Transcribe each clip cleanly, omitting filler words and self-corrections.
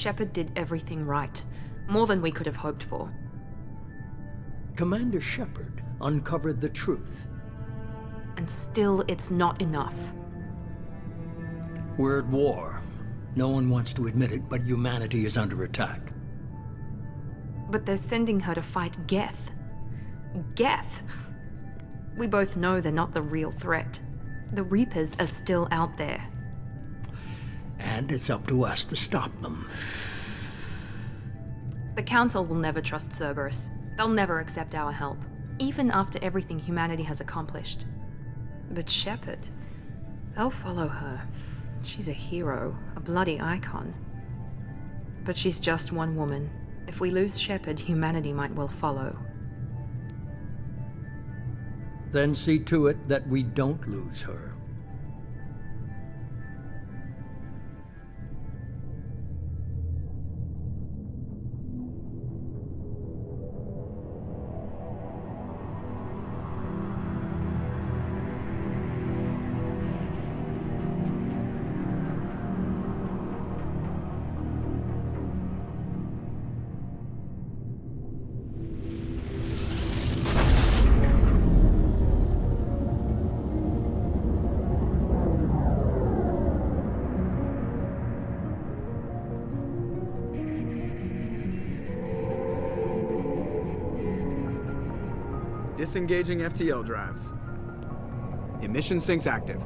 Shepard did everything right. More than we could have hoped for. Commander Shepard uncovered the truth. And still, it's not enough. We're at war. No one wants to admit it, but humanity is under attack. But they're sending her to fight Geth. Geth! We both know they're not the real threat. The Reapers are still out there. And it's up to us to stop them. The Council will never trust Cerberus. They'll never accept our help, even after everything humanity has accomplished. But Shepard, they'll follow her. She's a hero, a bloody icon. But she's just one woman. If we lose Shepard, humanity might well follow. Then see to it that we don't lose her. Disengaging FTL drives. Emission sinks active.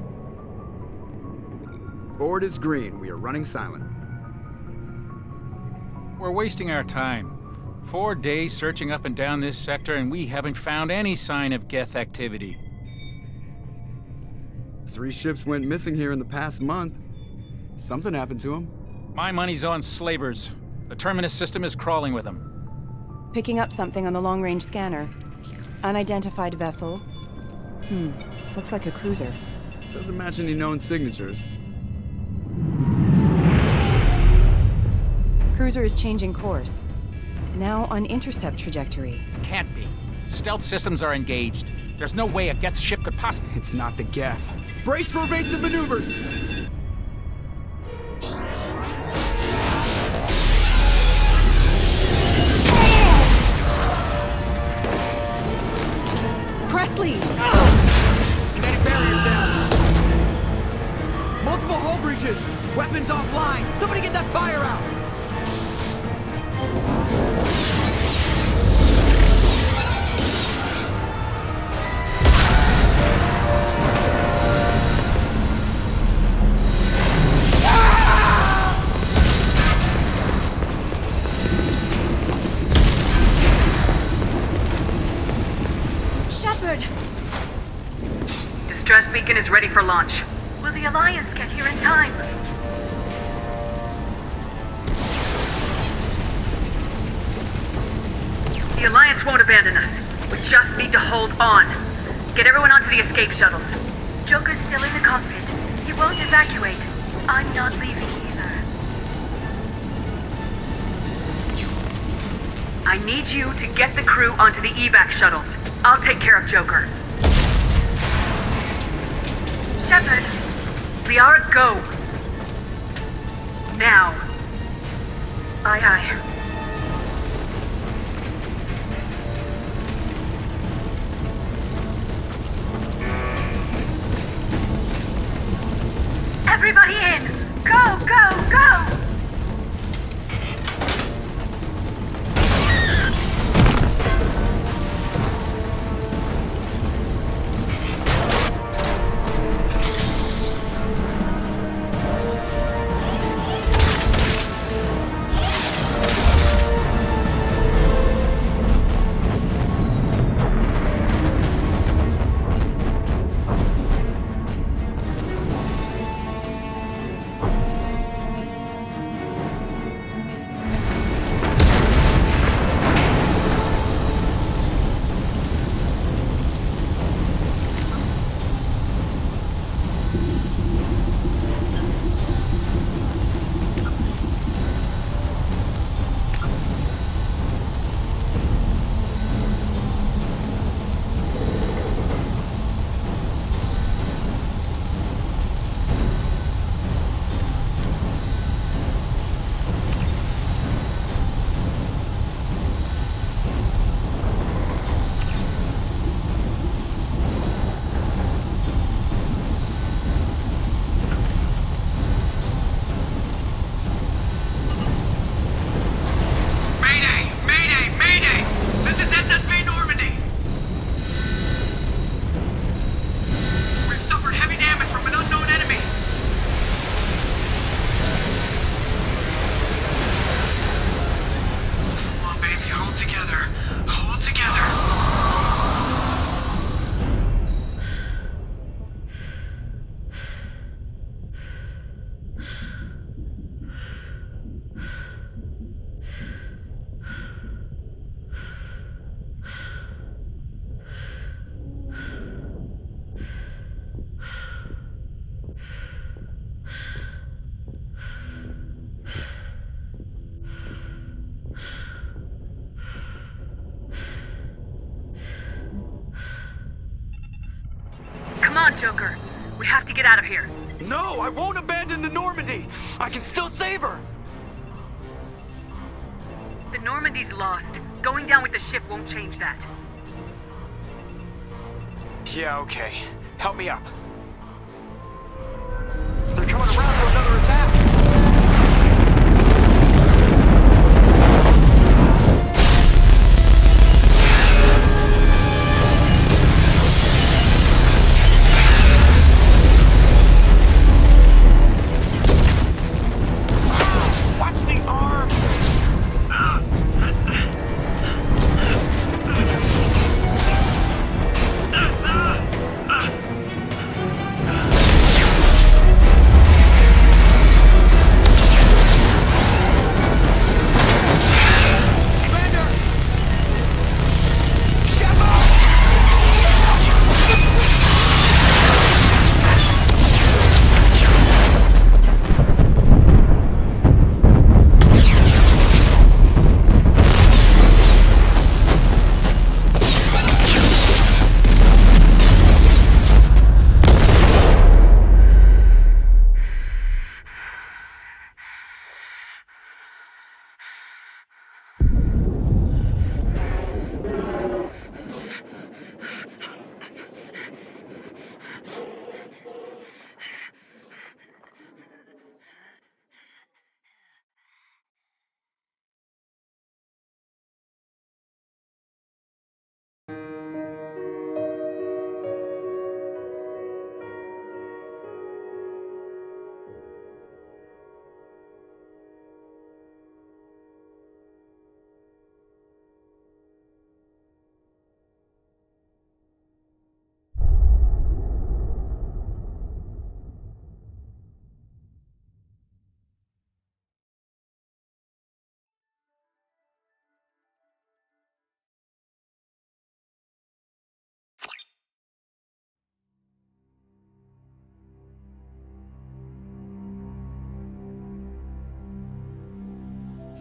Board is green. We are running silent. We're wasting our time. 4 days searching up and down this sector, and we haven't found any sign of Geth activity. 3 ships went missing here in the past month. Something happened to them. My money's on slavers. The Terminus system is crawling with them. Picking up something on the long-range scanner. Unidentified vessel. Looks like a cruiser. Doesn't match any known signatures. Cruiser is changing course. Now on intercept trajectory. Can't be. Stealth systems are engaged. There's no way a Geth ship could possibly... It's not the Geth. Brace for evasive maneuvers! Presley! Kinetic barriers down. Multiple hull breaches. Weapons offline. Somebody get that fire out. Shepard! Distress beacon is ready for launch. Will the Alliance get here in time? The Alliance won't abandon us. We just need to hold on. Get everyone onto the escape shuttles. Joker's still in the cockpit. He won't evacuate. I'm not leaving either. I need you to get the crew onto the evac shuttles. I'll take care of Joker. Shepard. Liara, go. Now. Aye, aye. Everybody in! Go, go, go! on, Joker. We have to get out of here. No, I won't abandon the Normandy. I can still save her. The Normandy's lost. Going down with the ship won't change that. Yeah, okay. Help me up. They're coming around for another attack. Watch the arm!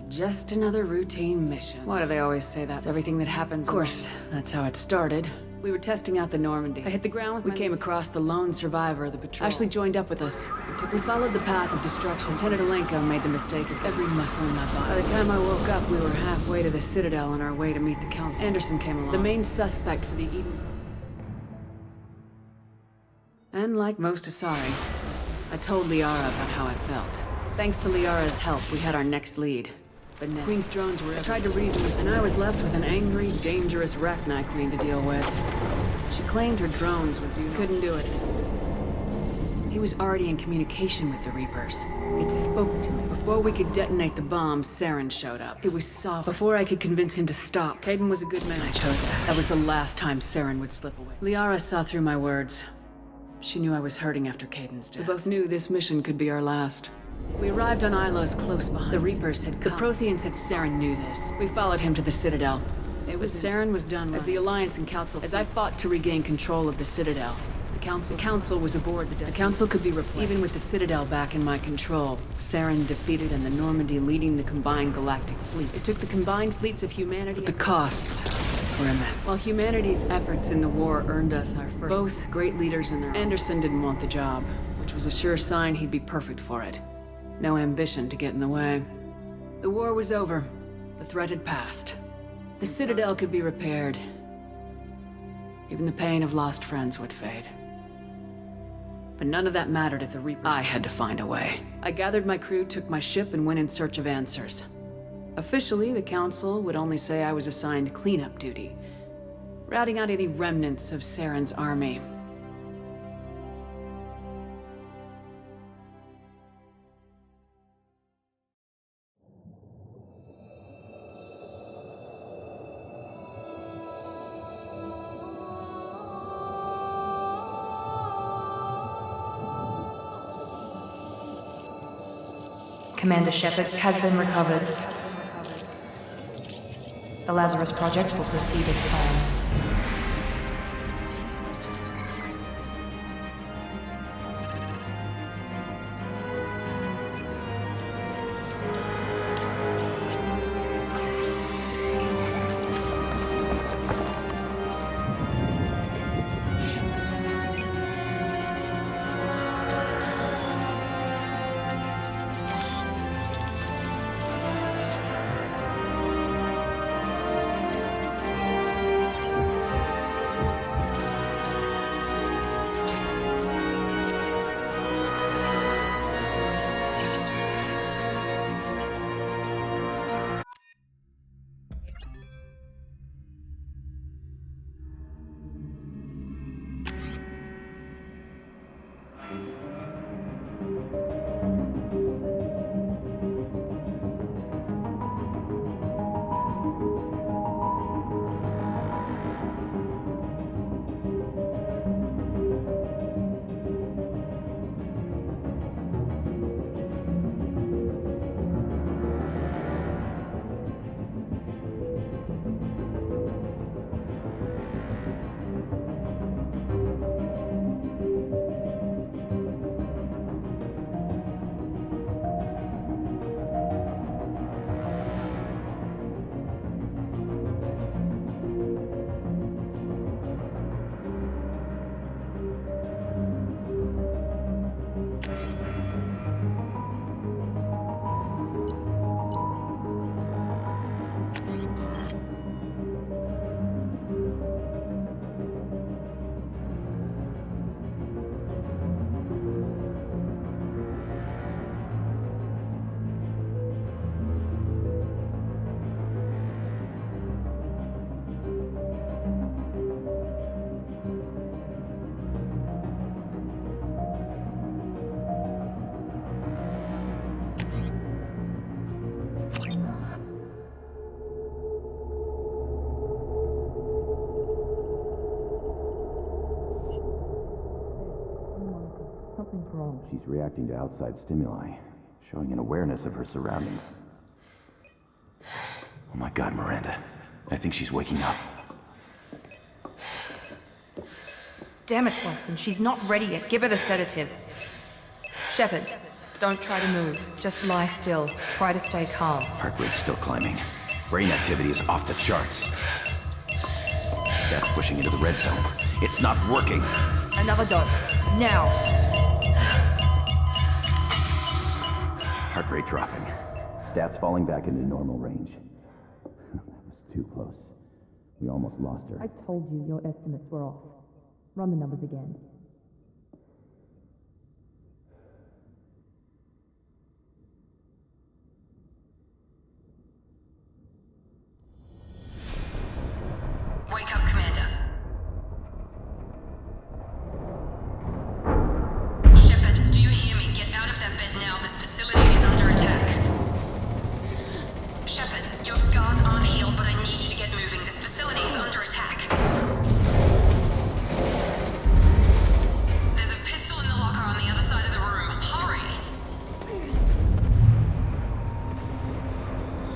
Just another routine mission. Why do they always say that? It's everything that happens. Of course, that's how it started. We were testing out the Normandy. I hit the ground with we came across the lone survivor of the patrol. Ashley joined up with us. We followed the path of destruction. Lieutenant Alenko made the mistake of every muscle in my body. By the time I woke up, we were halfway to the Citadel on our way to meet the Council. Anderson came along. The main suspect for the Eden. And like most Asari, I told Liara about how I felt. Thanks to Liara's help, we had our next lead. But Queen's drones were. I tried to reason with, and I was left with an angry, dangerous Rachni Queen to deal with. She claimed her drones would do. Couldn't do it. He was already in communication with the Reapers. It spoke to me. Before we could detonate the bomb, Saren showed up. It was soft. Before I could convince him to stop, Kaidan was a good man. I chose that. That was the last time Saren would slip away. Liara saw through my words. She knew I was hurting after Kaidan's death. We both knew this mission could be our last. We arrived on Ilos close behind. The Reapers had come. The Protheans had. Saren knew this. We followed him to the Citadel. Saren was done as the Alliance and Council. As I fought to regain control of the Citadel, the Council was aboard the Destiny. The Council could be replaced. Even with the Citadel back in my control, Saren defeated and the Normandy leading the combined galactic fleet. It took the combined fleets of humanity. But the costs were immense. While humanity's efforts in the war earned us our first. Both great leaders in their own. Anderson didn't want the job, which was a sure sign he'd be perfect for it. No ambition to get in the way. The war was over. The threat had passed. The Citadel could be repaired. Even the pain of lost friends would fade. But none of that mattered if the Reapers... I had to find a way. I gathered my crew, took my ship, and went in search of answers. Officially, the Council would only say I was assigned cleanup duty, routing out any remnants of Saren's army. Commander Shepard has been recovered. The Lazarus Project will proceed as planned. Something's wrong. She's reacting to outside stimuli, showing an awareness of her surroundings. Oh my god, Miranda. I think she's waking up. Damn it, Watson. She's not ready yet. Give her the sedative. Shepard, don't try to move. Just lie still. Try to stay calm. Heart rate's still climbing. Brain activity is off the charts. Stats pushing into the red zone. It's not working. Another dose. Now. Heart rate dropping. Stats falling back into normal range. That was too close. We almost lost her. I told you your estimates were off. Run the numbers again. Wake up, Commander. Shepard, do you hear me? Get out of that bed now. This facility is under attack. Shepard, your scars aren't healed, but I need you to get moving. This facility is under attack. There's a pistol in the locker on the other side of the room. Hurry!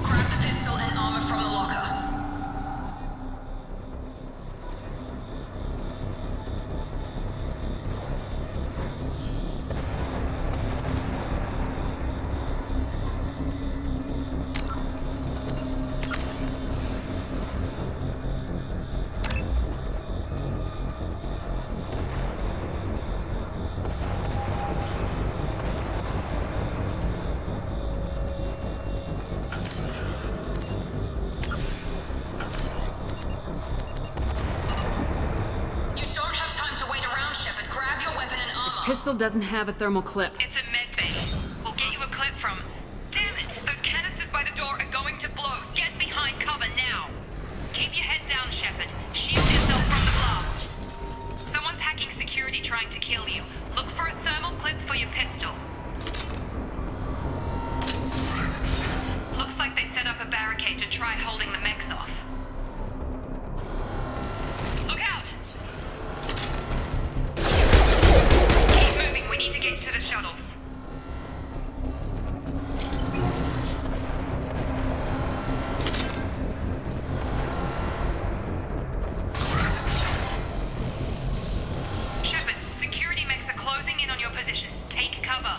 Grab the pistol and armor from the locker. Pistol doesn't have a thermal clip. It's a med bay. We'll get you a clip from... Damn it! Those canisters by the door are going to blow. Get behind cover now. Keep your head down, Shepard. Shield yourself from the blast. Someone's hacking security trying to kill you. Look for a thermal clip for your pistol. Looks like they set up a barricade to try holding the mechs off. Look out! We need to get to the shuttles. Shepard, security mechs are closing in on your position. Take cover.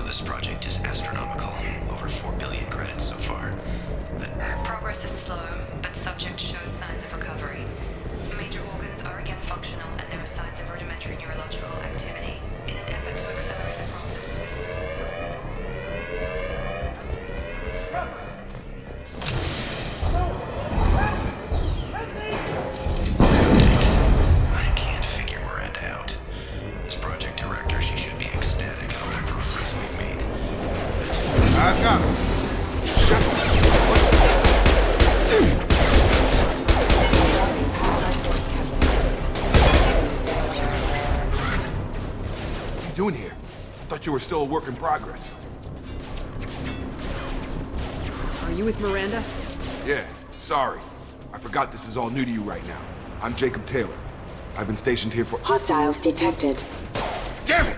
This Thought you were still a work in progress. Are you with Miranda? Yeah, sorry. I forgot this is all new to you right now. I'm Jacob Taylor. I've been stationed here for— Hostiles detected. Damn it!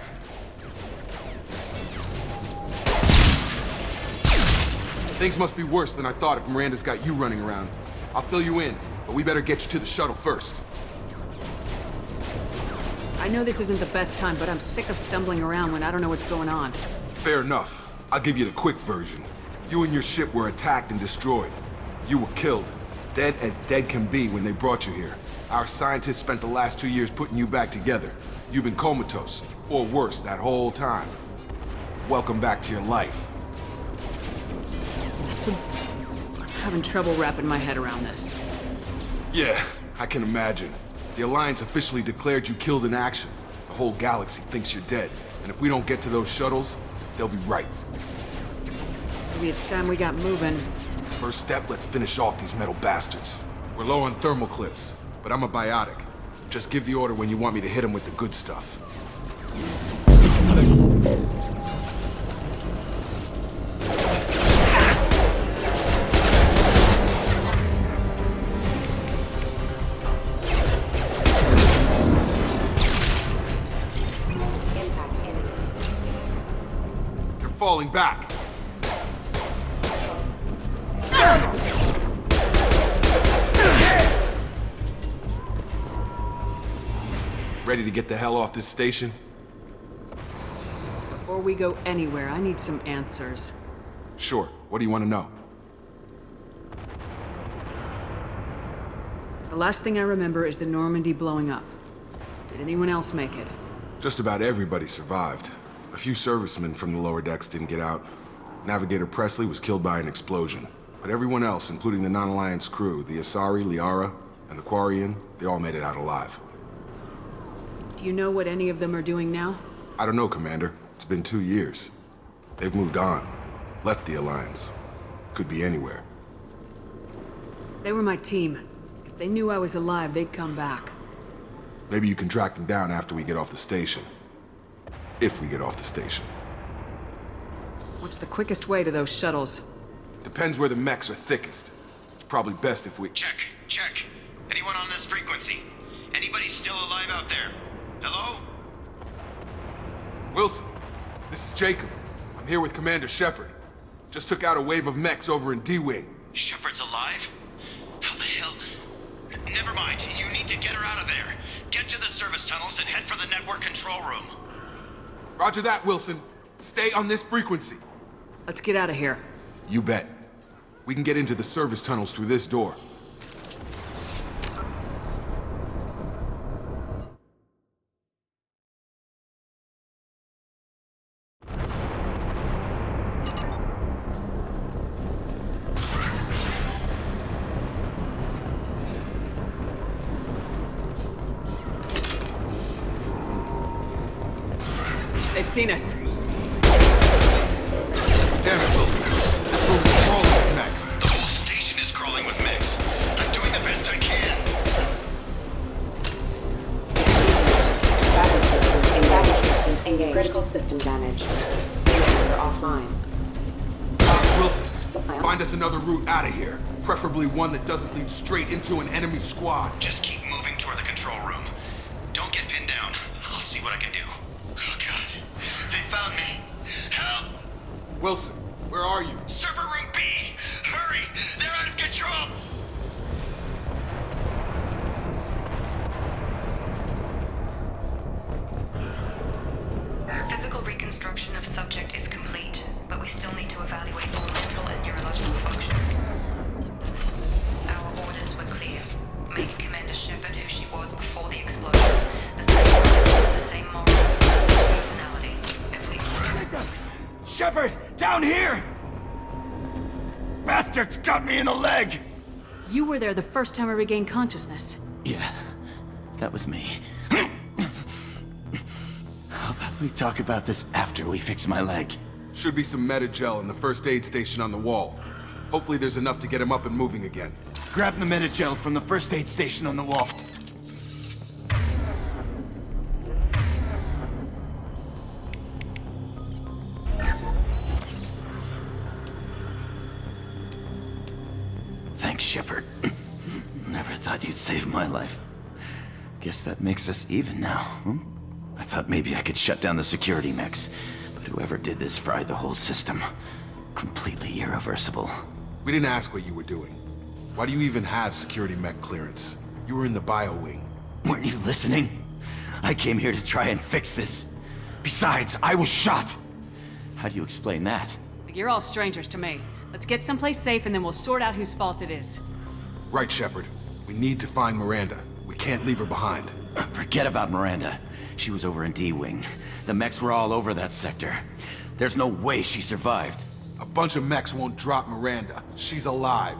Things must be worse than I thought if Miranda's got you running around. I'll fill you in, but we better get you to the shuttle first. I know this isn't the best time, but I'm sick of stumbling around when I don't know what's going on. Fair enough. I'll give you the quick version. You and your ship were attacked and destroyed. You were killed. Dead as dead can be when they brought you here. Our scientists spent the last 2 years putting you back together. You've been comatose, or worse, that whole time. Welcome back to your life. I'm having trouble wrapping my head around this. Yeah, I can imagine. The Alliance officially declared you killed in action. The whole galaxy thinks you're dead. And if we don't get to those shuttles, they'll be right. Maybe it's time we got moving. First step, let's finish off these metal bastards. We're low on thermal clips, but I'm a biotic. Just give the order when you want me to hit them with the good stuff. You're falling back. Ready to get the hell off this station? Before we go anywhere, I need some answers. Sure. What do you want to know? The last thing I remember is the Normandy blowing up. Did anyone else make it? Just about everybody survived. A few servicemen from the lower decks didn't get out. Navigator Presley was killed by an explosion. But everyone else, including the non-Alliance crew, the Asari, Liara, and the Quarian, they all made it out alive. Do you know what any of them are doing now? I don't know, Commander. It's been 2 years. They've moved on. Left the Alliance. Could be anywhere. They were my team. If they knew I was alive, they'd come back. Maybe you can track them down after we get off the station. If we get off the station. What's the quickest way to those shuttles? Depends where the mechs are thickest. It's probably best if we— Check. Anyone on this frequency? Anybody still alive out there? Hello? Wilson, this is Jacob. I'm here with Commander Shepard. Just took out a wave of mechs over in D-Wing. Shepard's alive? How the hell? Never mind. You need to get her out of there. Get to the service tunnels and head for the network control room. Roger that, Wilson. Stay on this frequency. Let's get out of here. You bet. We can get into the service tunnels through this door. They've seen us. Damn it, Wilson. This room is crawling with mechs. The whole station is crawling with mechs. I'm doing the best I can. Battery systems engaged. Critical system damage. Generator offline. Wilson, find us another route out of here. Preferably one that doesn't lead straight into an enemy squad. Just keep moving toward the control room. Don't get pinned down. I'll see what I can do. Oh, God. They found me. Help! Wilson, where are you? Server room B! Hurry! They're out of control! Physical reconstruction of subject is complete, but we still need to evaluate all mental and neurological function. Our orders were clear. Make Commander Shepard who she was before the explosion. The same morals, personality, at least. Shepard, down here! Bastards got me in the leg! You were there the first time I regained consciousness. Yeah, that was me. How about we talk about this after we fix my leg? Should be some Metagel in the first aid station on the wall. Hopefully there's enough to get him up and moving again. Grab the Metagel from the first aid station on the wall. Thanks, Shepard. Never thought you'd save my life. Guess that makes us even now, hmm? I thought maybe I could shut down the security mechs, but whoever did this fried the whole system. Completely irreversible. We didn't ask what you were doing. Why do you even have security mech clearance? You were in the bio wing. Weren't you listening? I came here to try and fix this. Besides, I was shot. How do you explain that? You're all strangers to me. Let's get someplace safe and then we'll sort out whose fault it is. Right, Shepard. We need to find Miranda. We can't leave her behind. Forget about Miranda. She was over in D-Wing. The mechs were all over that sector. There's no way she survived. A bunch of mechs won't drop Miranda. She's alive.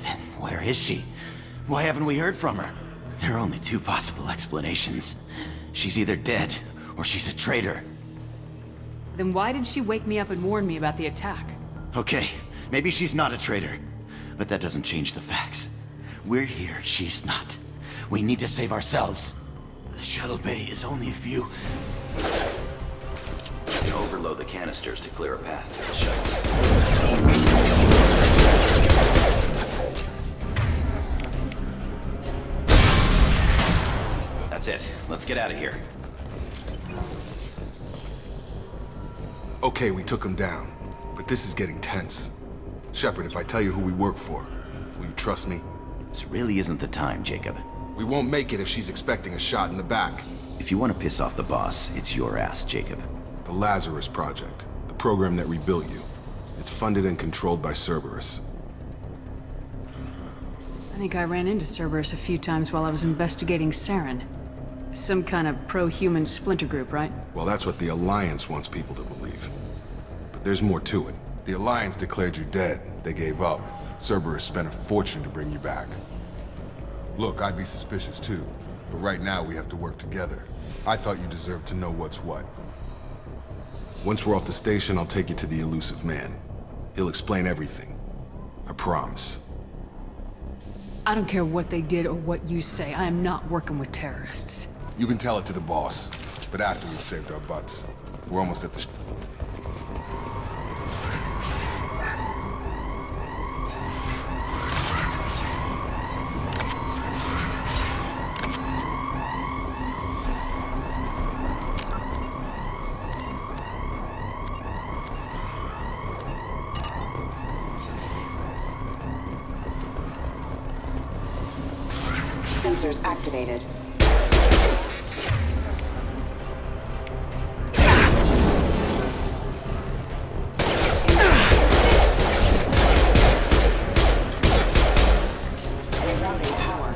Then where is she? Why haven't we heard from her? There are only two possible explanations. She's either dead, or she's a traitor. Then why did she wake me up and warn me about the attack? Okay, maybe she's not a traitor. But that doesn't change the facts. We're here, she's not. We need to save ourselves. The shuttle bay is only a few... You can overload the canisters to clear a path to the shuttles. That's it. Let's get out of here. Okay, we took him down. But this is getting tense. Shepard, if I tell you who we work for, will you trust me? This really isn't the time, Jacob. We won't make it if she's expecting a shot in the back. If you want to piss off the boss, it's your ass, Jacob. The Lazarus Project, the program that rebuilt you. It's funded and controlled by Cerberus. I think I ran into Cerberus a few times while I was investigating Saren. Some kind of pro-human splinter group, right? Well, that's what the Alliance wants people to believe. But there's more to it. The Alliance declared you dead. They gave up. Cerberus spent a fortune to bring you back. Look, I'd be suspicious too. But right now we have to work together. I thought you deserved to know what's what. Once we're off the station, I'll take you to the Elusive Man. He'll explain everything. I promise. I don't care what they did or what you say. I am not working with terrorists. You can tell it to the boss, but after we've saved our butts. We're almost at the... Sensors activated. Rerouting power.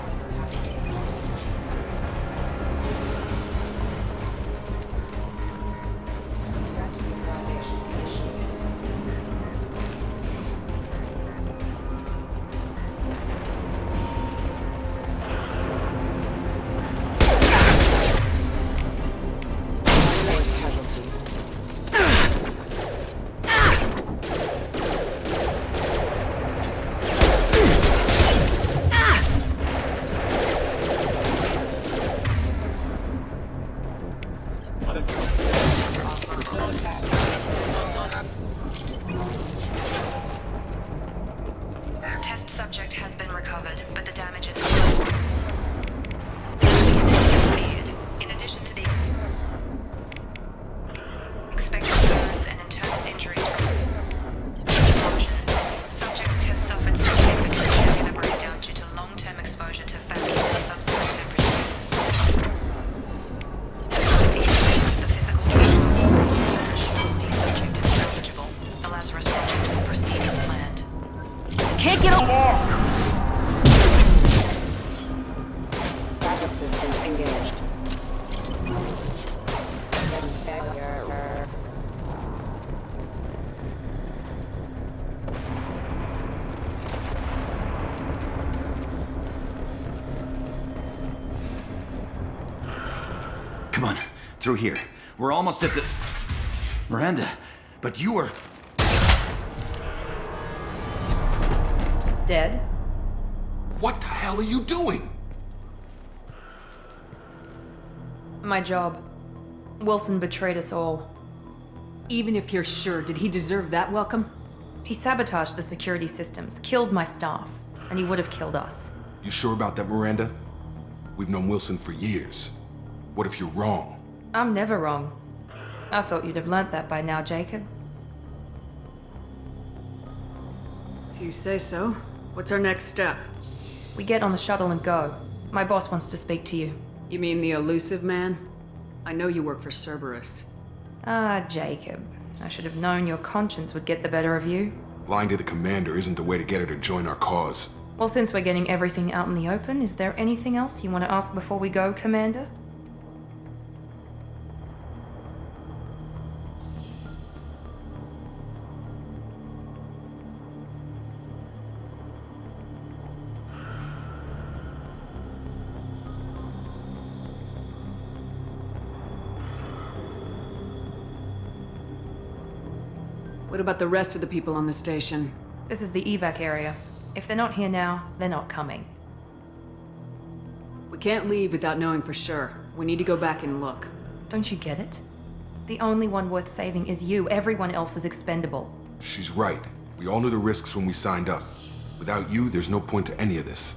Test subject has been recovered, but the damage is in addition to the expected burns and internal injuries from explosion, subject has suffered significant cellular breakdown due to long-term exposure to vacuum and subsoil temperatures. The physical shows me subject is salvageable. The Lazarus Project will proceed as planned. Can't get up! Backup systems engaged. Come on, through here. We're almost at the... Miranda, but you were... Dead? What the hell are you doing? My job. Wilson betrayed us all. Even if you're sure, did he deserve that welcome? He sabotaged the security systems, killed my staff. and he would have killed us. You sure about that, Miranda? We've known Wilson for years. What if you're wrong? I'm never wrong. I thought you'd have learnt that by now, Jacob. If you say so. What's our next step? We get on the shuttle and go. My boss wants to speak to you. You mean the elusive man? I know you work for Cerberus. Ah, Jacob. I should have known your conscience would get the better of you. Lying to the commander isn't the way to get her to join our cause. Well, since we're getting everything out in the open, is there anything else you want to ask before we go, Commander? What about the rest of the people on the station? This is the evac area. If they're not here now, they're not coming. We can't leave without knowing for sure. We need to go back and look. Don't you get it? The only one worth saving is you. Everyone else is expendable. She's right. We all knew the risks when we signed up. Without you, there's no point to any of this.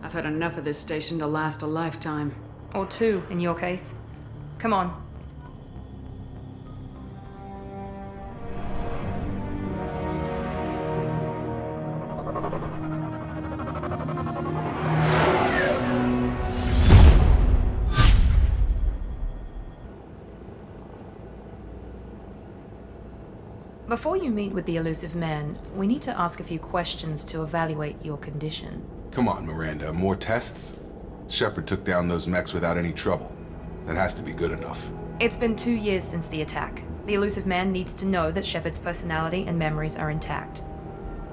I've had enough of this station to last a lifetime. Or two, in your case. Come on. Before you meet with the elusive man, we need to ask a few questions to evaluate your condition. Come on, Miranda, more tests? Shepard took down those mechs without any trouble. That has to be good enough. It's been 2 years since the attack. The elusive man needs to know that Shepard's personality and memories are intact.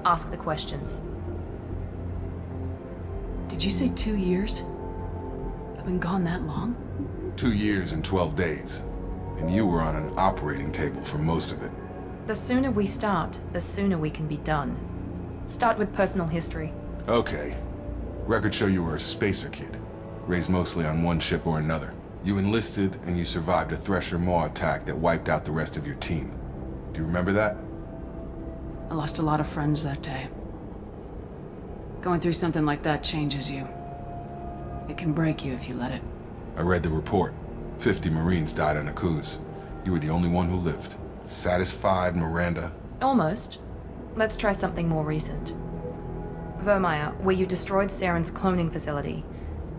Ask the questions. Did you say 2 years? I've been gone that long? 2 years and 12 days. And you were on an operating table for most of it. The sooner we start, the sooner we can be done. Start with personal history. Okay. Records show you were a spacer kid, raised mostly on one ship or another. You enlisted, and you survived a Thresher Maw attack that wiped out the rest of your team. Do you remember that? I lost a lot of friends that day. Going through something like that changes you. It can break you if you let it. I read the report. 50 Marines died on Akuz. You were the only one who lived. Satisfied, Miranda? Almost. Let's try something more recent. Vermeer, where you destroyed Saren's cloning facility.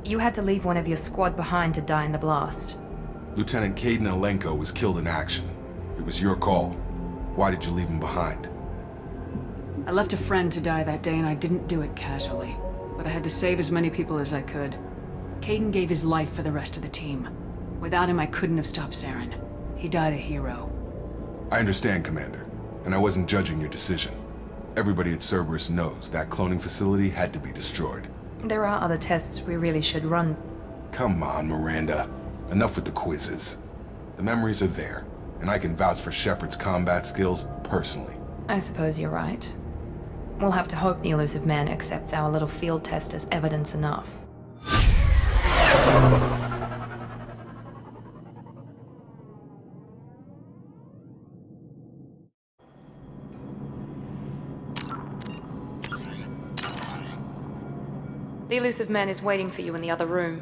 You had to leave one of your squad behind to die in the blast. Lieutenant Kaidan Alenko was killed in action. It was your call. Why did you leave him behind? I left a friend to die that day, and I didn't do it casually. But I had to save as many people as I could. Kaidan gave his life for the rest of the team. Without him, I couldn't have stopped Saren. He died a hero. I understand, Commander, and I wasn't judging your decision. Everybody at Cerberus knows that cloning facility had to be destroyed. There are other tests we really should run. Come on, Miranda. Enough with the quizzes. The memories are there, and I can vouch for Shepard's combat skills personally. I suppose you're right. We'll have to hope the elusive man accepts our little field test as evidence enough. The elusive man is waiting for you in the other room.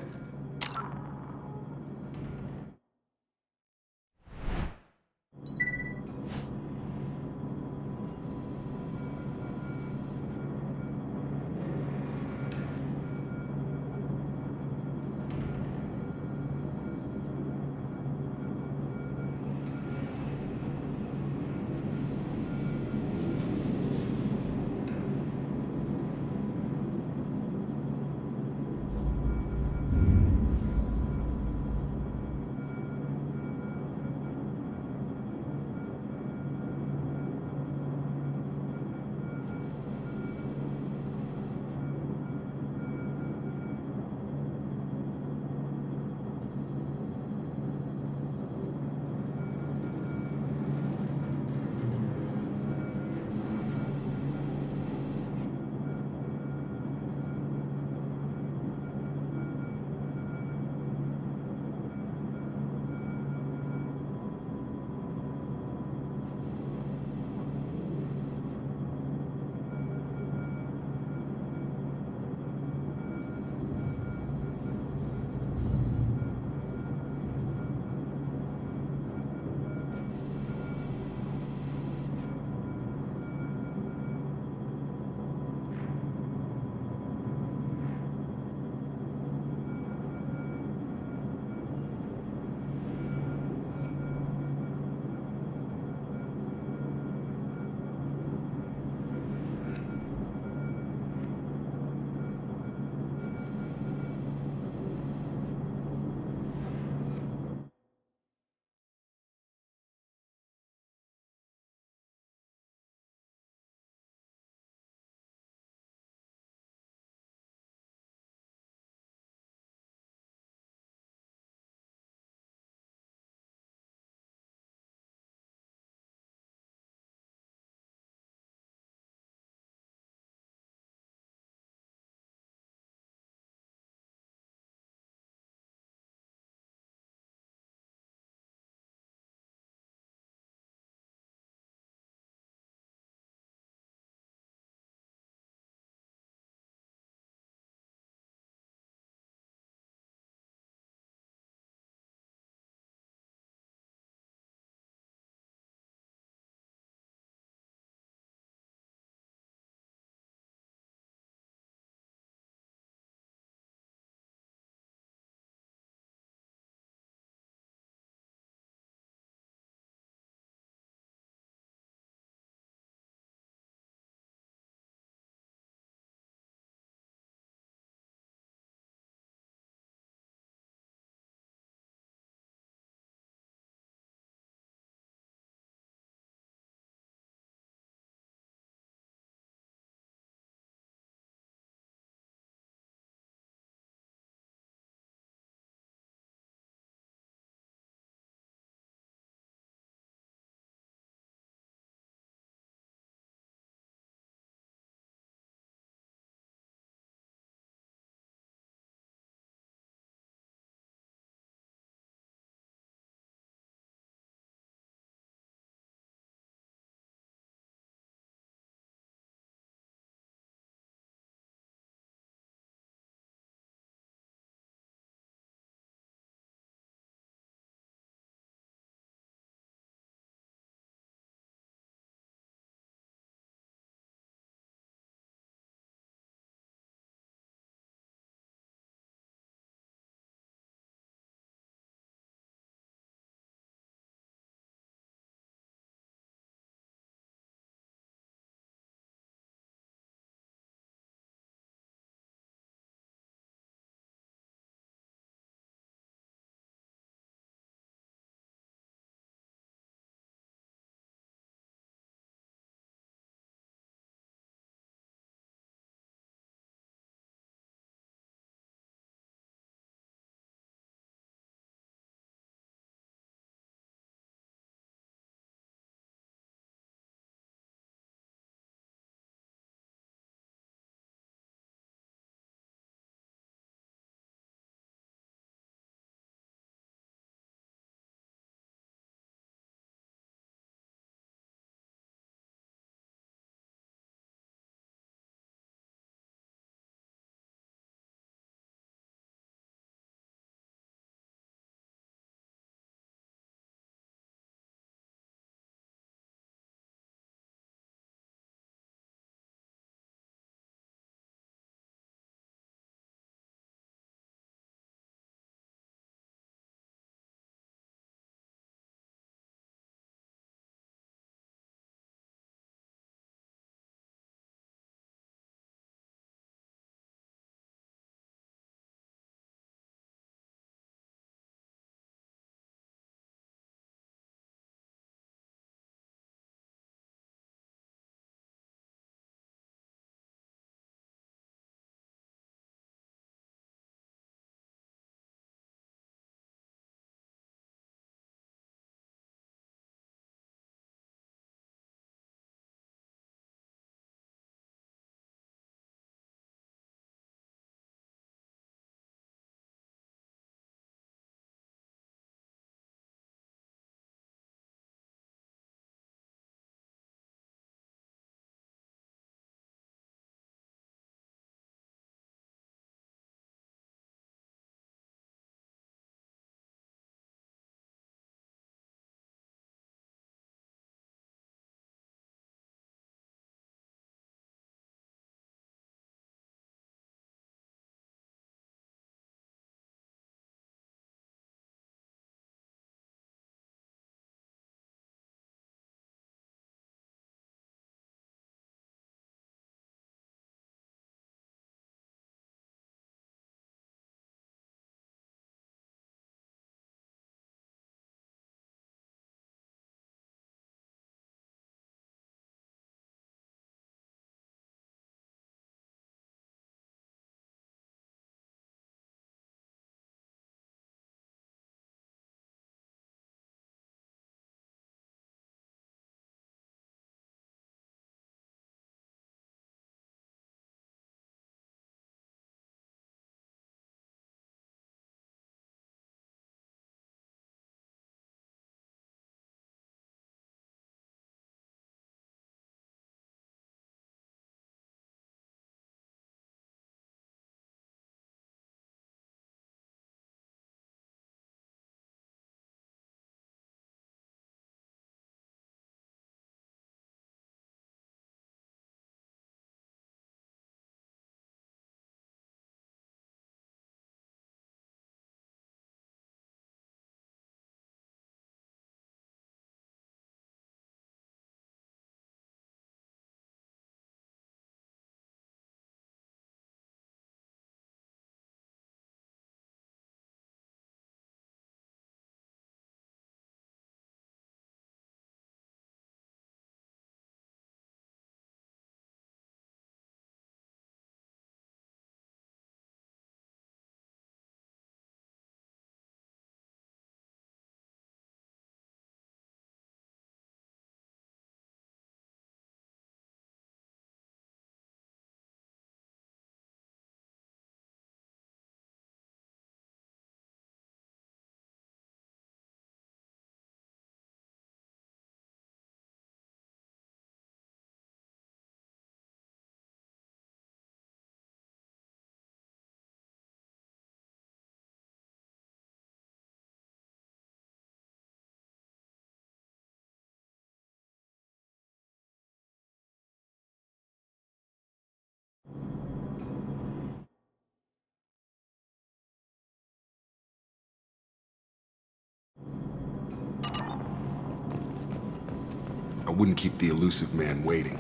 I wouldn't keep the elusive man waiting.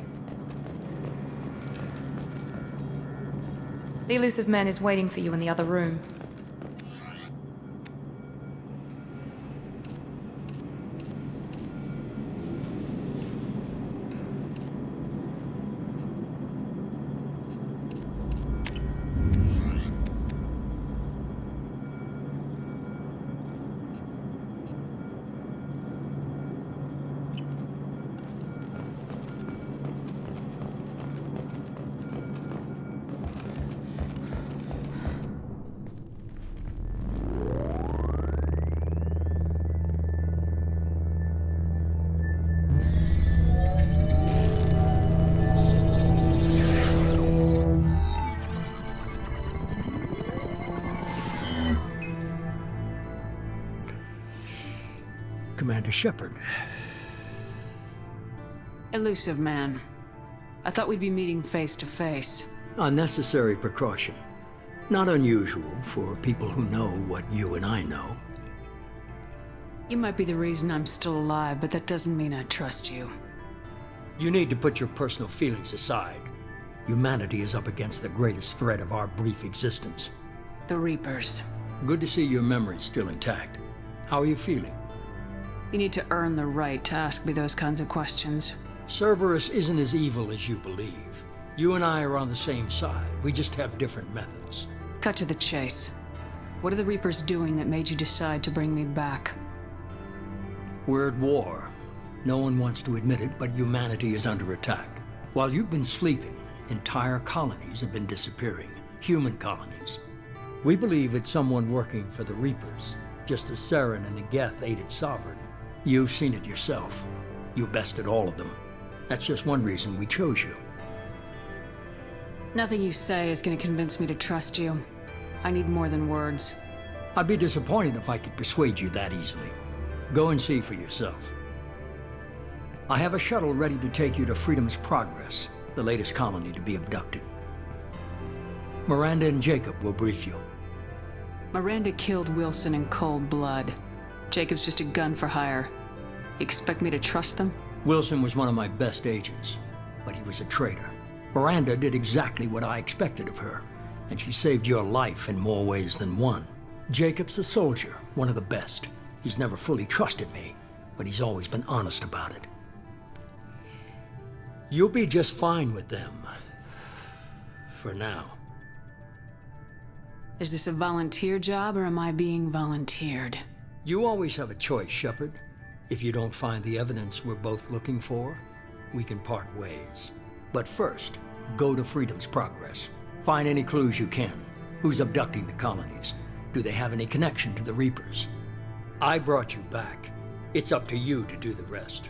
The elusive man is waiting for you in the other room. Commander Shepard. Elusive man. I thought we'd be meeting face to face. Unnecessary precaution. Not unusual for people who know what you and I know. You might be the reason I'm still alive, but that doesn't mean I trust you. You need to put your personal feelings aside. Humanity is up against the greatest threat of our brief existence. The Reapers. Good to see your memory's still intact. How are you feeling? You need to earn the right to ask me those kinds of questions. Cerberus isn't as evil as you believe. You and I are on the same side. We just have different methods. Cut to the chase. What are the Reapers doing that made you decide to bring me back? We're at war. No one wants to admit it, but humanity is under attack. While you've been sleeping, entire colonies have been disappearing. Human colonies. We believe it's someone working for the Reapers, just as Saren and Negeth aided Sovereign. You've seen it yourself. You bested all of them. That's just one reason we chose you. Nothing you say is going to convince me to trust you. I need more than words. I'd be disappointed if I could persuade you that easily. Go and see for yourself. I have a shuttle ready to take you to Freedom's Progress, the latest colony to be abducted. Miranda and Jacob will brief you. Miranda killed Wilson in cold blood. Jacob's just a gun for hire. You expect me to trust them? Wilson was one of my best agents, but he was a traitor. Miranda did exactly what I expected of her, and she saved your life in more ways than one. Jacob's a soldier, one of the best. He's never fully trusted me, but he's always been honest about it. You'll be just fine with them. For now. Is this a volunteer job, or am I being volunteered? You always have a choice, Shepard. If you don't find the evidence we're both looking for, we can part ways. But first, go to Freedom's Progress. Find any clues you can. Who's abducting the colonies? Do they have any connection to the Reapers? I brought you back. It's up to you to do the rest.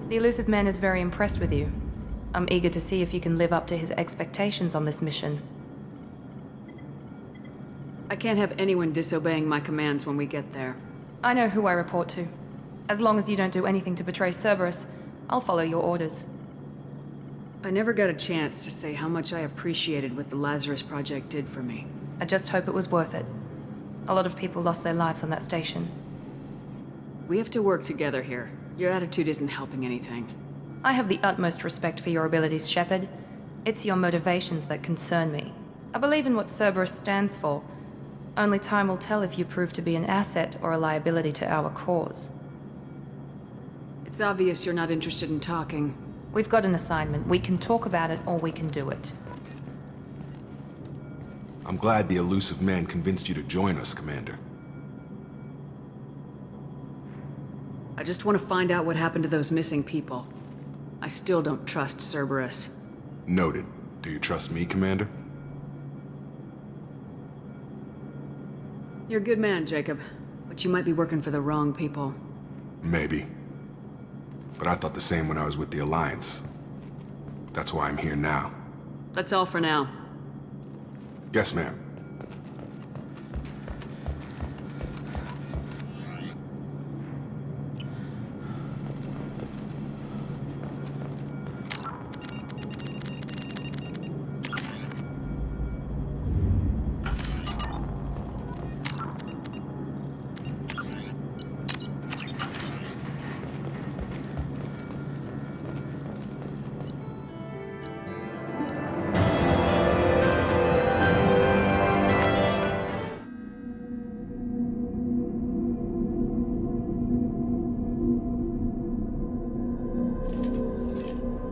The elusive man is very impressed with you. I'm eager to see if you can live up to his expectations on this mission. I can't have anyone disobeying my commands when we get there. I know who I report to. As long as you don't do anything to betray Cerberus, I'll follow your orders. I never got a chance to say how much I appreciated what the Lazarus Project did for me. I just hope it was worth it. A lot of people lost their lives on that station. We have to work together here. Your attitude isn't helping anything. I have the utmost respect for your abilities, Shepard. It's your motivations that concern me. I believe in what Cerberus stands for. Only time will tell if you prove to be an asset or a liability to our cause. It's obvious you're not interested in talking. We've got an assignment. We can talk about it or we can do it. I'm glad the elusive man convinced you to join us, Commander. I just want to find out what happened to those missing people. I still don't trust Cerberus. Noted. Do you trust me, Commander? You're a good man, Jacob. But But you might be working for the wrong people. Maybe. But I thought the same when I was with the Alliance. That's why I'm here now. That's all for now. Yes, ma'am.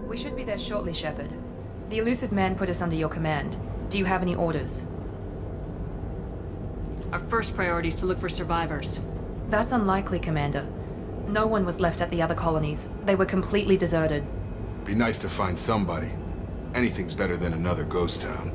We should be there shortly, Shepard. The elusive man put us under your command. Do you have any orders? Our first priority is to look for survivors. That's unlikely, Commander. No one was left at the other colonies. They were completely deserted. Be nice to find somebody. Anything's better than another ghost town.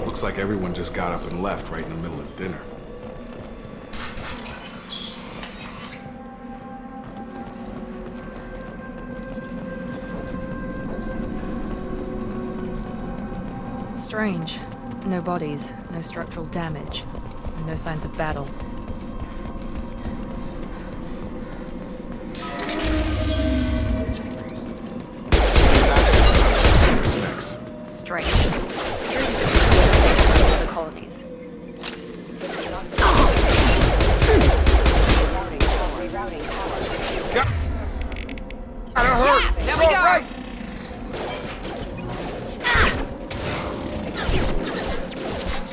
Looks like everyone just got up and left right in the middle of dinner. Strange. No bodies, no structural damage, and no signs of battle. Strange. The colonies. There we go! Right.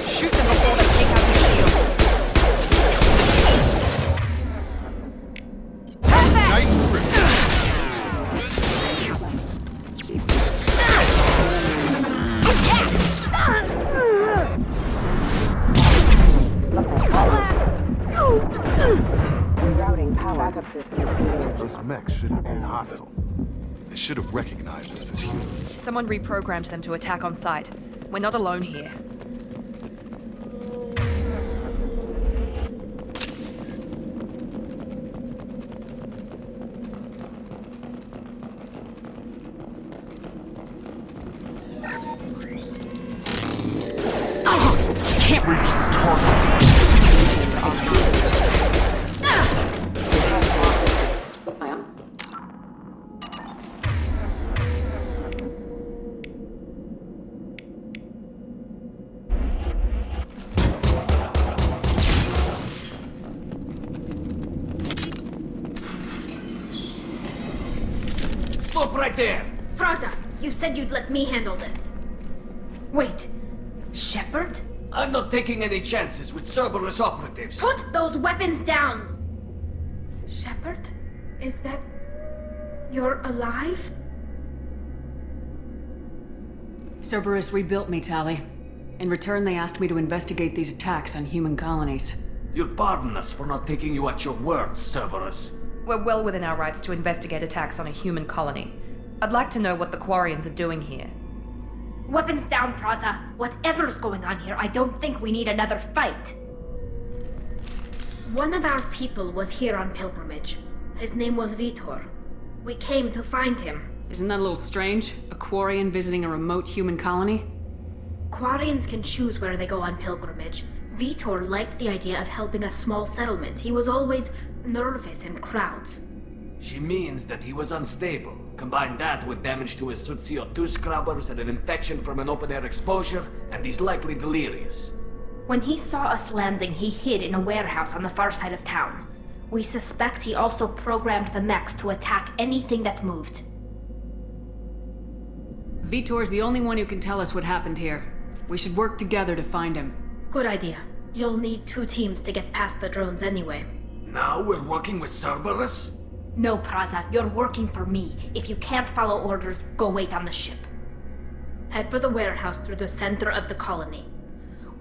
Shoot them before they take out the shield. Perfect! Nice trick. Those mechs shouldn't have been hostile. They should have recognized us as humans. Someone reprogrammed them to attack on sight. We're not alone here. Can't reach the target. Stop right there! Praza, you said you'd let me handle this. Wait, Shepard? I'm not taking any chances with Cerberus operatives. Put those weapons down! Shepard? Is that... you're alive? Cerberus rebuilt me, Tali. In return, they asked me to investigate these attacks on human colonies. You'll pardon us for not taking you at your word, Cerberus. We're well within our rights to investigate attacks on a human colony. I'd like to know what the Quarians are doing here. Weapons down, Praza. Whatever's going on here, I don't think we need another fight. One of our people was here on pilgrimage. His name was Vitor. We came to find him. Isn't that a little strange? A Quarian visiting a remote human colony? Quarians can choose where they go on pilgrimage. Vitor liked the idea of helping a small settlement. He was always nervous in crowds. She means that he was unstable. Combine that with damage to his suit CO2 scrubbers and an infection from an open-air exposure, and he's likely delirious. When he saw us landing, he hid in a warehouse on the far side of town. We suspect he also programmed the mechs to attack anything that moved. Vitor's the only one who can tell us what happened here. We should work together to find him. Good idea. You'll need 2 teams to get past the drones anyway. Now we're working with Cerberus? No, Praza, you're working for me. If you can't follow orders, go wait on the ship. Head for the warehouse through the center of the colony.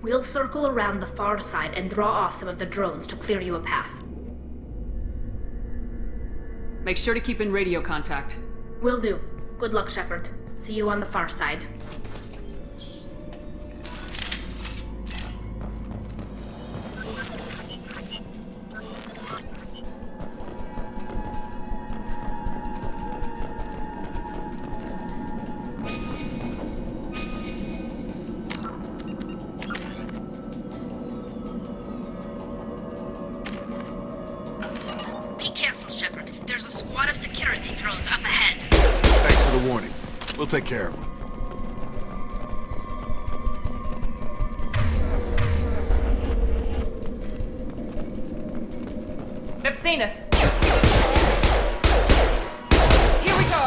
We'll circle around the far side and draw off some of the drones to clear you a path. Make sure to keep in radio contact. Will do. Good luck, Shepard. See you on the far side. Be careful, Shepard. There's a squad of security drones up ahead. Thanks for the warning. We'll take care of them. They've seen us. Here we go.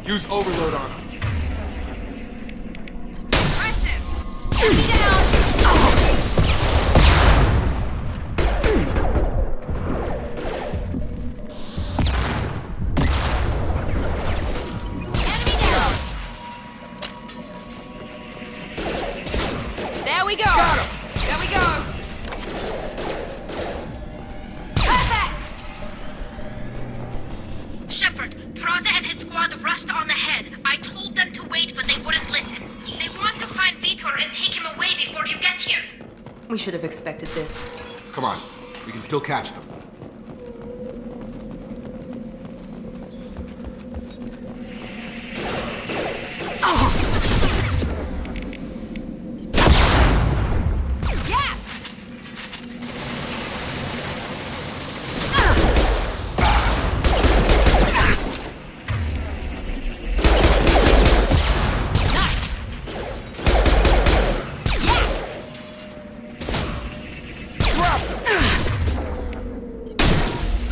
Use overload on them. Impressive! Get me down! Enemy down! There we go! Got him! There we go! Perfect! Shepard, Praza and his squad rushed on ahead. I told them to wait, but they wouldn't listen. They want to find Vitor and take him away before you get here. We should have expected this. Come on. We can still catch them.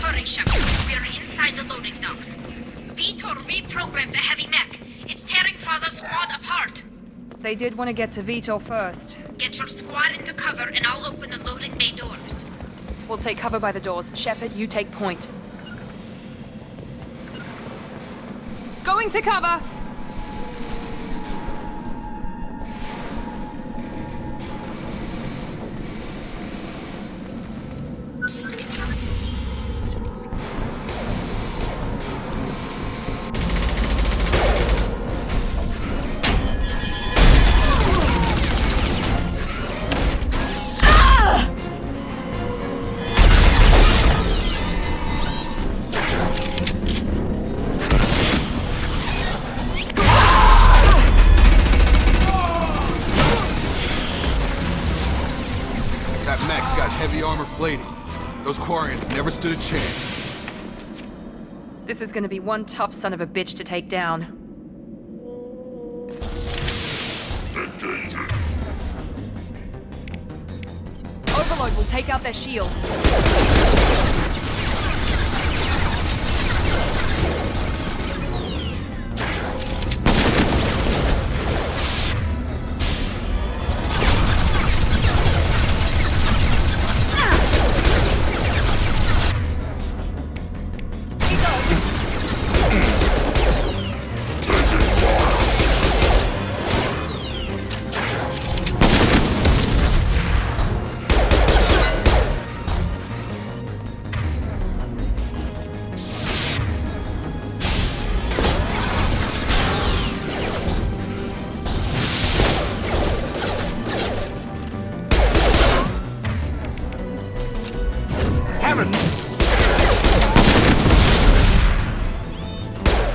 Hurry, Shepard. We're inside the loading docks. Vitor reprogrammed the heavy mech. It's tearing Praza's squad apart. They did want to get to Vitor first. Get your squad into cover and I'll open the loading bay doors. We'll take cover by the doors. Shepard, you take point. Going to cover! Quarians never stood a chance. This is gonna be one tough son of a bitch to take down. Overload will take out their shields.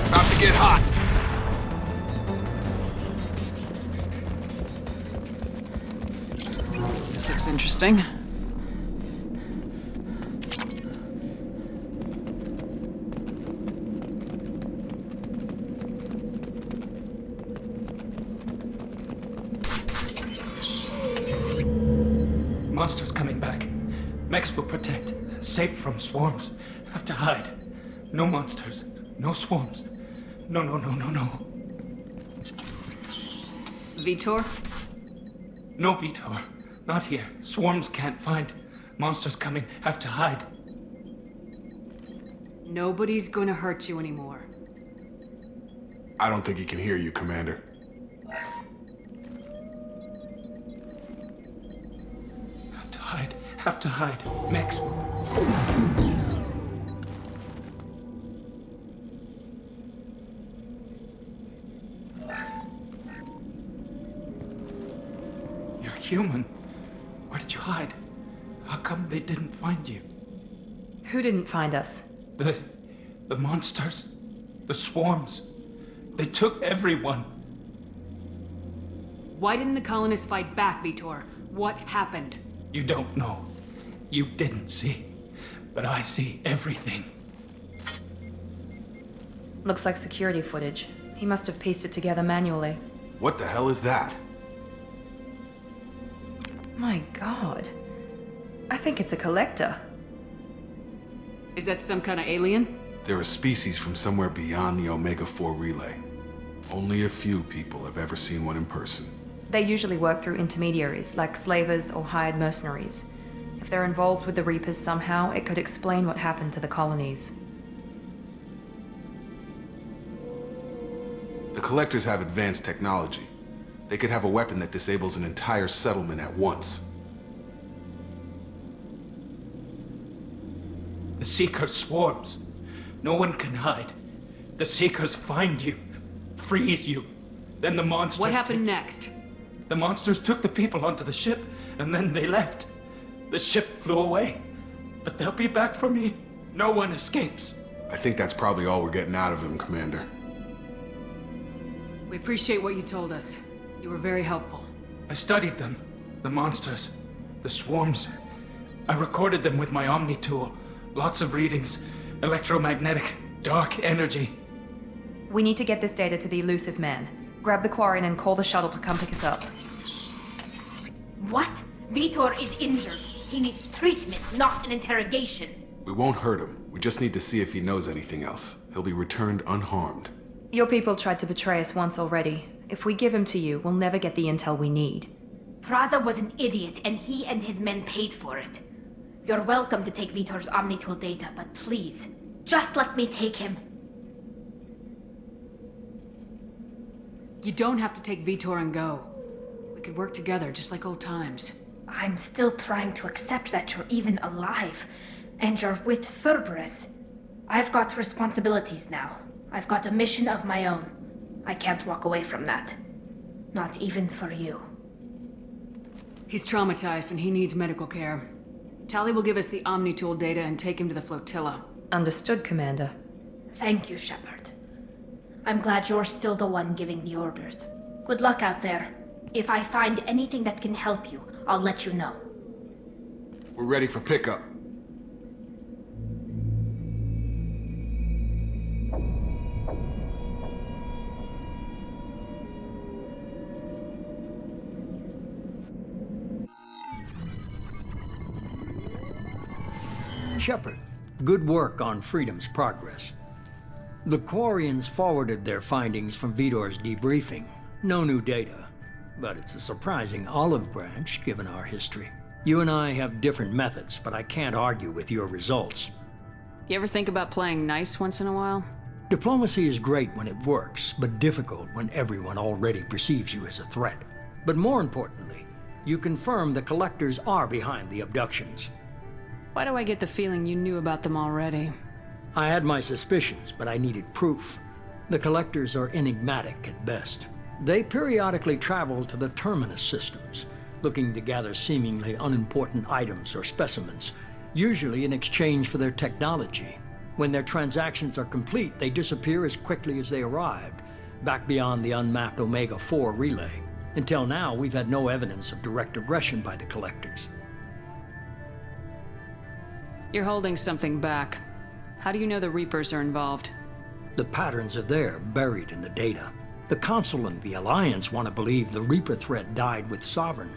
About to get hot. This looks interesting. Monsters coming back. Mechs will protect. Safe from swarms. Have to hide. No monsters. No swarms. No. Vitor? No, Vitor. Not here. Swarms can't find. Monsters coming. Have to hide. Nobody's gonna hurt you anymore. I don't think he can hear you, Commander. Have to hide. Mechs will. You're human. Where did you hide? How come they didn't find you? Who didn't find us? The monsters. The swarms. They took everyone. Why didn't the colonists fight back, Vitor? What happened? You don't know. You didn't see. But I see everything. Looks like security footage. He must have pieced it together manually. What the hell is that? My god. I think it's a collector. Is that some kind of alien? They're a species from somewhere beyond the Omega-4 relay. Only a few people have ever seen one in person. They usually work through intermediaries, like slavers or hired mercenaries. If they're involved with the Reapers somehow, it could explain what happened to the colonies. The Collectors have advanced technology. They could have a weapon that disables an entire settlement at once. The Seeker swarms. No one can hide. The Seekers find you, freeze you. Then the monsters. What happened next? The monsters took the people onto the ship, and then they left. The ship flew away. But they'll be back for me. No one escapes. I think that's probably all we're getting out of him, Commander. We appreciate what you told us. You were very helpful. I studied them. The monsters. The swarms. I recorded them with my Omni tool. Lots of readings. Electromagnetic. Dark energy. We need to get this data to the Elusive Man. Grab the Quarian and call the shuttle to come pick us up. What? Vitor is injured. He needs treatment, not an interrogation. We won't hurt him. We just need to see if he knows anything else. He'll be returned unharmed. Your people tried to betray us once already. If we give him to you, we'll never get the intel we need. Praza was an idiot, and he and his men paid for it. You're welcome to take Vitor's Omnitool data, but please, just let me take him. You don't have to take Vitor and go. We could work together, just like old times. I'm still trying to accept that you're even alive, and you're with Cerberus. I've got responsibilities now. I've got a mission of my own. I can't walk away from that. Not even for you. He's traumatized and he needs medical care. Tali will give us the Omnitool data and take him to the flotilla. Understood, Commander. Thank you, Shepard. I'm glad you're still the one giving the orders. Good luck out there. If I find anything that can help you, I'll let you know. We're ready for pickup. Shepard, good work on Freedom's progress. The Quarians forwarded their findings from Vidor's debriefing. No new data, but it's a surprising olive branch given our history. You and I have different methods, but I can't argue with your results. You ever think about playing nice once in a while? Diplomacy is great when it works, but difficult when everyone already perceives you as a threat. But more importantly, you confirm the Collectors are behind the abductions. Why do I get the feeling you knew about them already? I had my suspicions, but I needed proof. The Collectors are enigmatic at best. They periodically travel to the Terminus systems, looking to gather seemingly unimportant items or specimens, usually in exchange for their technology. When their transactions are complete, they disappear as quickly as they arrived, back beyond the unmapped Omega-4 relay. Until now, we've had no evidence of direct aggression by the Collectors. You're holding something back. How do you know the Reapers are involved? The patterns are there, buried in the data. The Council and the Alliance want to believe the Reaper threat died with Sovereign.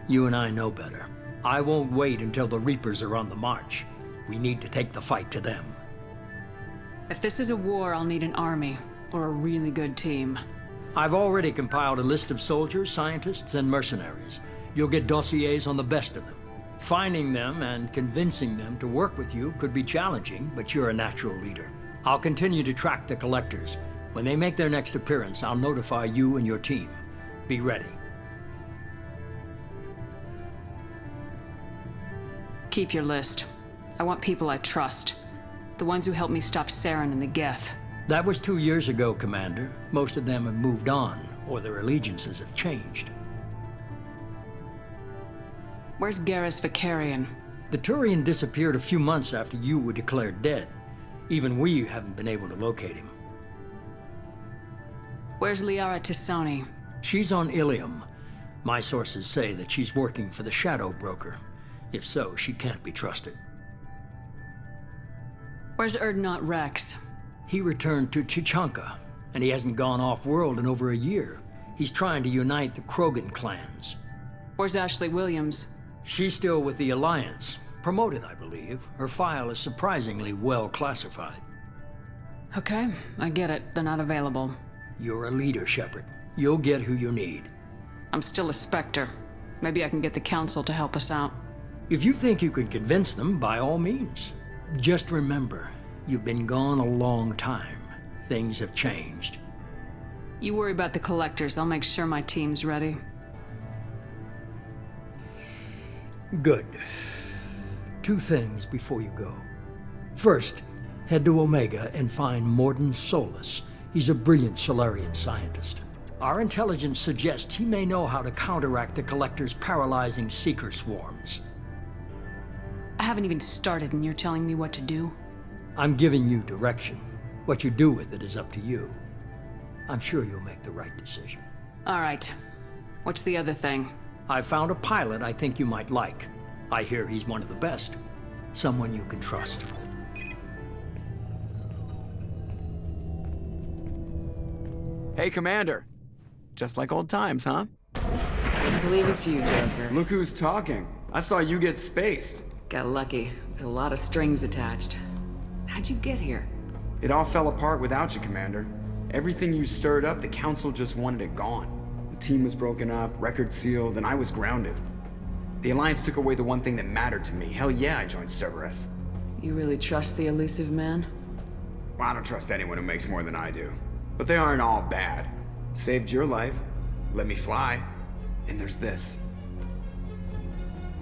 You and I know better. I won't wait until the Reapers are on the march. We need to take the fight to them. If this is a war, I'll need an army, or a really good team. I've already compiled a list of soldiers, scientists, and mercenaries. You'll get dossiers on the best of them. Finding them and convincing them to work with you could be challenging, but you're a natural leader. I'll continue to track the Collectors. When they make their next appearance, I'll notify you and your team. Be ready. Keep your list. I want people I trust. The ones who helped me stop Saren and the Geth. That was 2 years ago, Commander. Most of them have moved on, or their allegiances have changed. Where's Garrus Vakarian? The Turian disappeared a few months after you were declared dead. Even we haven't been able to locate him. Where's Liara T'Soni? She's on Ilium. My sources say that she's working for the Shadow Broker. If so, she can't be trusted. Where's Erdnot Rex? He returned to Chichanka, and he hasn't gone off-world in over a year. He's trying to unite the Krogan clans. Where's Ashley Williams? She's still with the Alliance. Promoted, I believe. Her file is surprisingly well classified. Okay, I get it. They're not available. You're a leader, Shepard. You'll get who you need. I'm still a Spectre. Maybe I can get the Council to help us out. If you think you can convince them, by all means. Just remember, you've been gone a long time. Things have changed. You worry about the Collectors. I'll make sure my team's ready. Good. 2 things before you go. First, head to Omega and find Mordin Solus. He's a brilliant Solarian scientist. Our intelligence suggests he may know how to counteract the Collector's paralyzing Seeker swarms. I haven't even started and you're telling me what to do? I'm giving you direction. What you do with it is up to you. I'm sure you'll make the right decision. All right. What's the other thing? I found a pilot I think you might like. I hear he's one of the best. Someone you can trust. Hey, Commander. Just like old times, huh? Can't believe it's you, Joker. Look who's talking. I saw you get spaced. Got lucky. With a lot of strings attached. How'd you get here? It all fell apart without you, Commander. Everything you stirred up, the Council just wanted it gone. The team was broken up, record sealed, and I was grounded. The Alliance took away the one thing that mattered to me. Hell yeah, I joined Cerberus. You really trust the elusive man? Well, I don't trust anyone who makes more than I do. But they aren't all bad. Saved your life, let me fly, and there's this.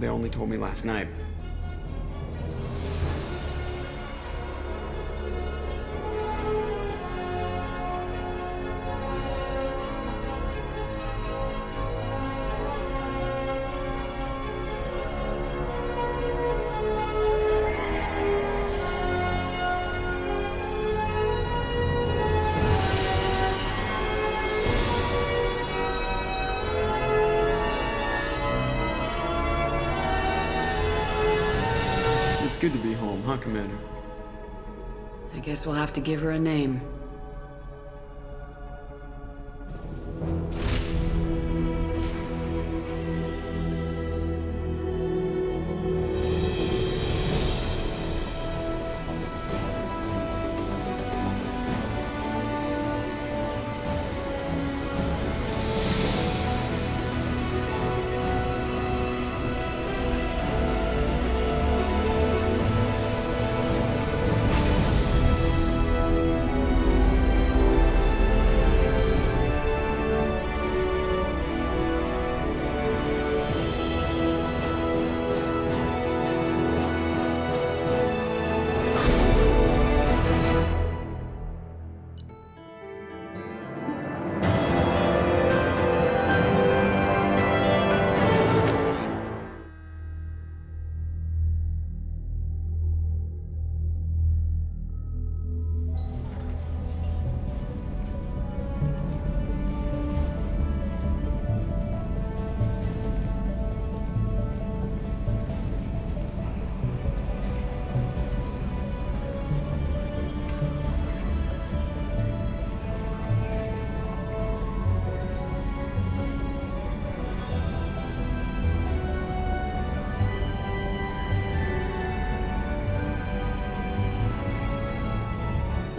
They only told me last night. Good to be home, huh, Commander? I guess we'll have to give her a name.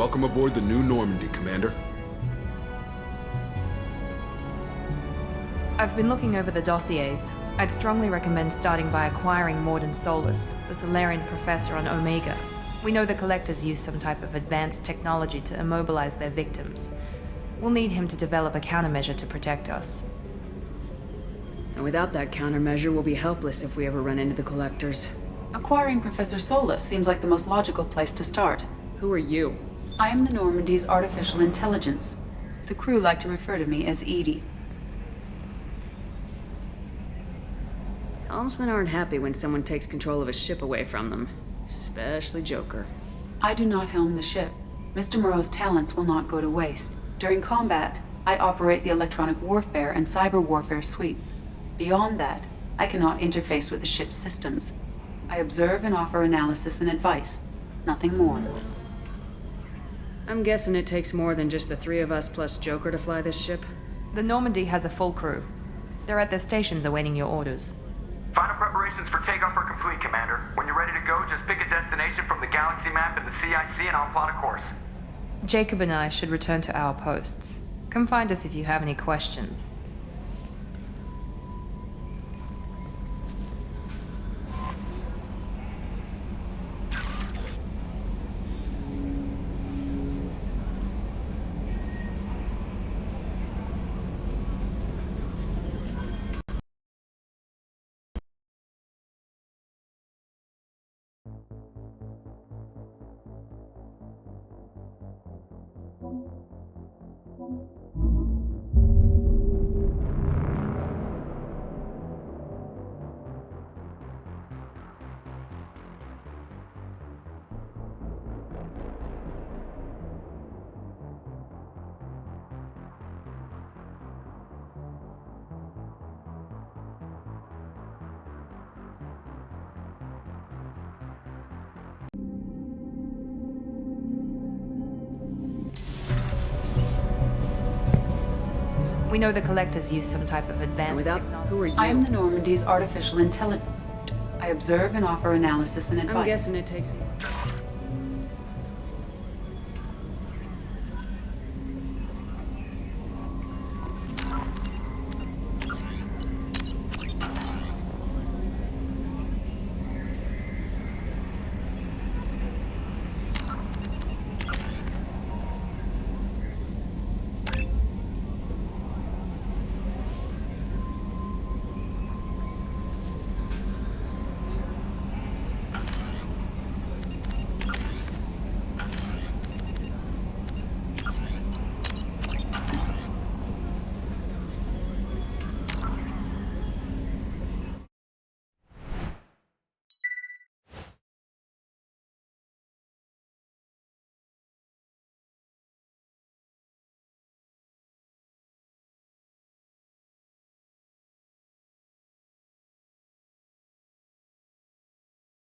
Welcome aboard the New Normandy, Commander. I've been looking over the dossiers. I'd strongly recommend starting by acquiring Morden Solus, the Solarian professor on Omega. We know the Collectors use some type of advanced technology to immobilize their victims. We'll need him to develop a countermeasure to protect us. And without that countermeasure, we'll be helpless if we ever run into the Collectors. Acquiring Professor Solus seems like the most logical place to start. Who are you? I am the Normandy's artificial intelligence. The crew like to refer to me as Edie. Helmsmen aren't happy when someone takes control of a ship away from them. Especially Joker. I do not helm the ship. Mr. Moreau's talents will not go to waste. During combat, I operate the electronic warfare and cyber warfare suites. Beyond that, I cannot interface with the ship's systems. I observe and offer analysis and advice. Nothing more. I'm guessing it takes more than just the three of us plus Joker to fly this ship? The Normandy has a full crew. They're at their stations awaiting your orders. Final preparations for takeoff are complete, Commander. When you're ready to go, just pick a destination from the galaxy map in the CIC and I'll plot a course. Jacob and I should return to our posts. Come find us if you have any questions. We know the Collectors use some type of advanced technology. Who are you? I am the Normandy's artificial intelligence. I observe and offer analysis and advice. I'm guessing it takes more.